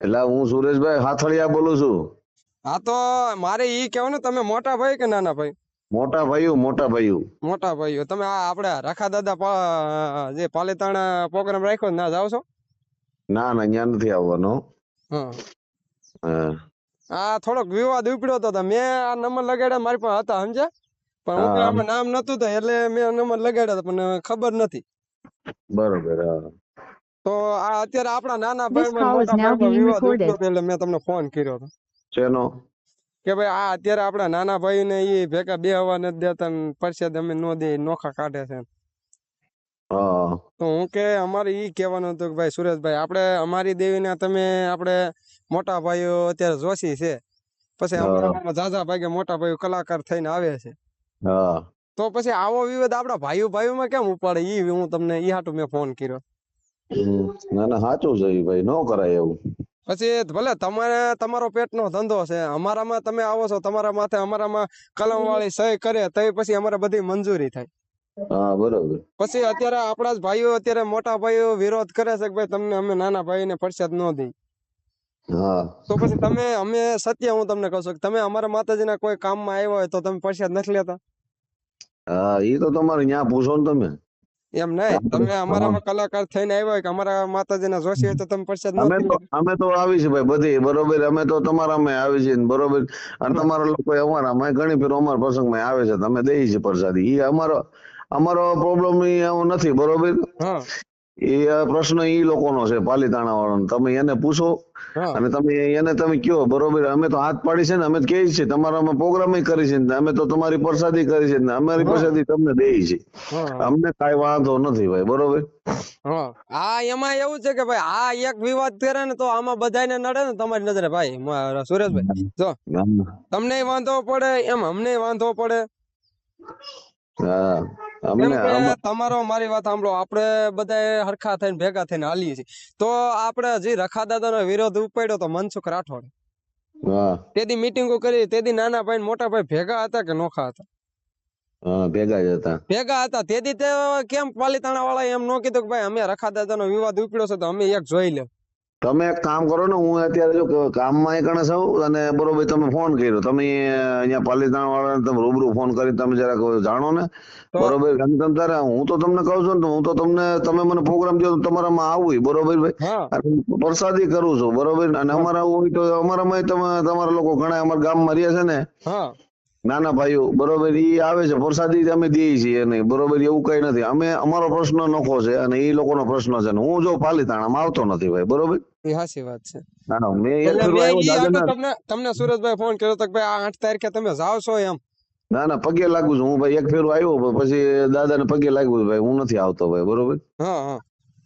એટલે હું સુરેશભાઈ હાથળિયા બોલું છું. હા તો મારે ઈ કેવું ને, તમે મોટા ભાઈ કે નાના ભાઈ? મોટા ભાઈઓ. મોટા ભાઈઓ. તમે આ આપણે રખા દાદા જે પાલીતાણા પ્રોગ્રામ રાખ્યો ના જાવ છો? ના ત્યાં નથી આવવાનો. હા હા આ થોડોક વિવાદ ઉપડ્યો હતો, મેં આ નંબર લગાડ્યા, મારી પાસે હતા સમજ્યા, પણ હું હા આમાં નામ નતું થાય એટલે મેં નંબર લગાડ્યા હતા, પણ ખબર નથી. બરોબર. હા તો આ અત્યારે આપણા નાના This ભાઈ call is મોટા now ભાઈ being વિવાદ ઉપડ્યો recorded. હતો એટલે મેં તમને ફોન કર્યો હતો શેનો? કે ભાઈ આ અત્યારે આપણા નાના ભાઈ ને એ ભેગા બે હવા નથી દેતા ને પરસેદ અમે નો દે, નોખા કાઢે છે. હા તો હું કે અમારે ઈ કહેવાનું હતું કે ભાઈ સુરેશભાઈ, આપણે અમારી દેવીને તમે આપણે મોટા ભાઈઓ અત્યારે જોશી છે, પછી હા અમારામાં ઝાઝા ભાગે મોટા ભાઈઓ કલાકાર થઈને આવે છે, હા તો પછી આવો વિવાદ આપણા ભાઈઓમાં કેમ ઉપાડે? ઈ હું તમને ઈ હાટુ મેં ફોન કર્યો. ના સાચું છે ભાઈ, ન કરાય એવું. પછી ભલે તમારે તમારો પેટનો ધંધો છે, અમારામાં તમે આવો છો, તમારા માથે અમારામાં કલમ વાળી સહી કરે તો પછી અમારે બધી મંજૂરી થાય. હા બરોબર. પછી અત્યારે આપણા જ ભાઈઓ, અત્યારે મોટા ભાઈઓ વિરોધ કરે છે કે ભાઈ તમને અમે નાના ભાઈને પરસાદ ન દઈ. હા તો પછી તમે, અમે સત્ય હું તમને કહું છું કે તમે અમારા માતાજીના કોઈ કામમાં આવ્યા હોય તો તમે પરસાદ નથી લેતા? હા ઈ તો તમારે ત્યાં પૂછો ને તમે. એમ નહીં, તમે અમારામાં કલાકાર થઈને આવ્યા હોય કે અમારા માતાજીના જોશી હોય તો તમે પરસાદ ન દઈ? અમે તો આવી છે ભાઈ બધી, બરોબર. અમે તો તમારામાં આવી છે બરોબર, અને તમારા લોકો અમારામાં ઘણી ફેર અમારા પ્રસંગમાં આવે છે, તમે દઈએ છીએ પ્રસાદી. ઈ અમારો પ્રોબ્લેમ એવું નથી, બરોબર. હા એ પ્રશ્ન ઈ લોકોનો છે, પાલીતાણા વાળાનો. તમે એને પૂછો હા અને તમે કયો, બરોબર. અમે તો હાથ પાડી છે ને, અમે તો કહીએ છીએ તમારામાં પ્રોગ્રામ કરી છે ને, અમે તો તમારી પ્રસાદી કરી છે ને, અમારી પ્રસાદી તમને દઈએ છીએ. હા અમને કાંઈ વાંધો નથી ભાઈ, બરોબર. હા આ એમાં એવું છે કે ભાઈ આ એક વિવાદ કરે ને તો આમાં બધાને નડે ને. તમારી નજરે ભાઈ સુરેશભાઈ, જો તમને વાંધો પડે એમ અમને વાંધો પડે. હા કેમ અમને કે તમારો, મારી વાત સાંભળો, આપણે બધા હરખા થઈને ભેગા થઈને હાલીએ છીએ. તો આપણે જે રખા દાદાનો વિરોધ ઉપાડ્યો તો મનસુખ રાઠોડ, હા તેદી મીટિંગો કરી, તેદી નાના ભાઈ મોટા ભાઈ ભેગા હતા કે નોખા હતા? હા ભેગા જ હતા. ભેગા હતા. તેદી તે કેમ પાલીતાણા વાળા એમ નો કીધું કે ભાઈ અમે રખા દાદાનો વિવાદ ઉપડ્યો છે તો અમે એક જોઈ લે? તમે એક કામ કરો ને, હું અત્યારે જો કામમાં એકણે છું અને બરોબર તમે ફોન કર્યો, તમે અહીંયા પાલીતાણા વાળાને તમે રૂબરૂ ફોન કરી તમે જરાક જાણો ને, તો બરોબર. તમે તારે હું તો તમને કહું છું ને, હું તો તમને, તમે મને પ્રોગ્રામ દો તમારામાં આવું, બરોબર ભાઈ. હા અને પ્રસાદી કરું છું, બરોબર. અને અમારા હોય તો અમારામાં તમે, તમારા લોકો ઘણા અમારા ગામમાં રહ્યા છે ને હા નાના ભાઈઓ, બરોબર, ઈ આવે છે, પ્રસાદી અમે દઈએ છીએ નહીં, બરોબર. એવું કઈ નથી. અમારો પ્રશ્ન નખો છે અને ઈ લોકોનો પ્રશ્ન છે ને. હું જો પાલીતાણામાં આવતો નથી ભાઈ, બરોબર. એ હાચી વાત છે. ના મેં એક એટલે ફેરું મેં આવ્યો ઈ હાટુ દાદાના. તમને સુરેશભાઈ ફોન કર્યો તો કે ભાઈ આ 8 તારીખે તમે જાવ છો એમ? ના પગે લાગુ છું હું ભાઈ. એક ફેરું આવ્યો પછી દાદાને પગે લાગ્યું ભાઈ, હું નથી આવતો ભાઈ, બરોબર. હા હા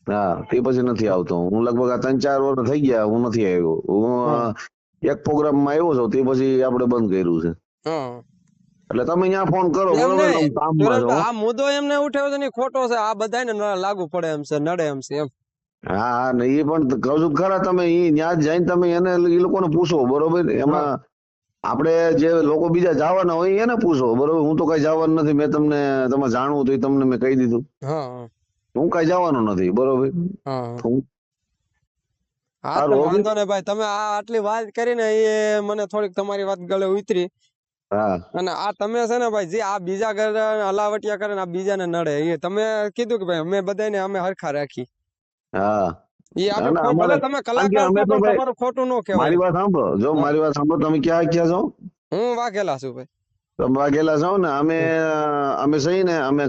હા તે પછી નથી આવતો હું. લગભગ આ 3-4 વર્ષ થઈ ગયા હું નથી આવ્યો. હું એક પ્રોગ્રામમાં આવ્યો છું, તે પછી આપણે બંધ કર્યું છે. હા એટલે તમે ત્યાં ફોન કરો, એમ બરોબર. નહીં હું કામમાં છું. સુરેશભાઈ, આ મુદ્દો એમને ઉઠાવ્યો છે ને ખોટો છે, આ બધાને લાગુ પડે એમ છે, નડે એમ છે એમ. હા ને એ પણ કહું છું ખરા, તમે ત્યાં જઈને તમે એને એ લોકોને પૂછો, બરોબર. એમાં આપણે જે લોકો બીજા જવાના હોય એને પૂછો, બરોબર. હું તો કઈ જવાનું નથી. મેં તમને, તમે જાણવું તો તમને મેં કહી દીધું, હા હું કઈ જવાનો નથી, બરોબર. હા હું હા તો વાંધો ને ભાઈ, તમે આ આટલી વાત કરીને એ મને થોડીક તમારી વાત ગળે ઉતરી. હા અને આ તમે છે ને ભાઈ, જે આ બીજા ઘરે હલાવટિયા કરે ને આ બીજાને નડે, એ તમે કીધું કે ભાઈ અમે બધાને અમે હરખા રાખી. હા એ આપણે ભલે તમે કારણ કે કલાકાર અમે છો તો પણ ભાઈ, તમારું ખોટું ન કહેવાય. મારી વાત સાંભળો, જો મારી વાત સાંભળો, તમે ક્યાં છો? હું વાઘેલા છું ભાઈ. તમે વાઘેલા છો ને? અમે સહી ને, અમે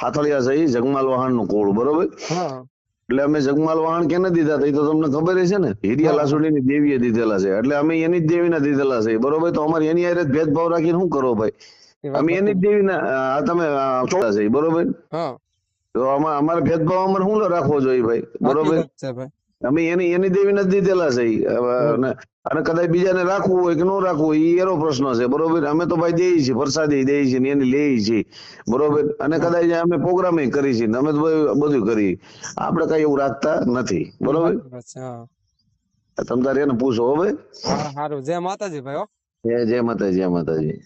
હાથળિયા સહી જગમાલ વાહન નું કોળ, બરોબર. હા એટલે અમે જગમાલ વાહન કેને દીધા હતા એ તો તમને ખબર છે ને, હિરિયા લાસુડી ની દેવીએ દીધેલા છે. એટલે અમે એની જ દેવીના દીધેલા છે, બરોબર. તો અમારે એની હારે જ ભેદભાવ રાખીને શું કરો ભાઈ? અમે એની જ દેવીના તમે ચોળા છે, બરોબર. હા તો અમારે ભેદભાવ અમારે શું રાખવો જોઈએ ભાઈ, બરોબર. અમે એની દેવીને જ દીધેલા છે. અને કદાચ બીજાને રાખવું હોય કે ન રાખવું હોય એ એનો પ્રશ્ન છે, બરોબર. અમે તો ભાઈ દઈએ છીએ, પ્રસાદી દઈએ છીએ, એની લઈએ છીએ, બરોબર. અને કદાચ અમે પ્રોગ્રામ કરી છીએ, અમે તો બધું કરી. આપણે કઈ એવું રાખતા નથી, બરોબર. તમે તારે એને પૂછો હવે. હા સારું. જય માતાજી ભાઈ. જય માતાજી, જય માતાજી.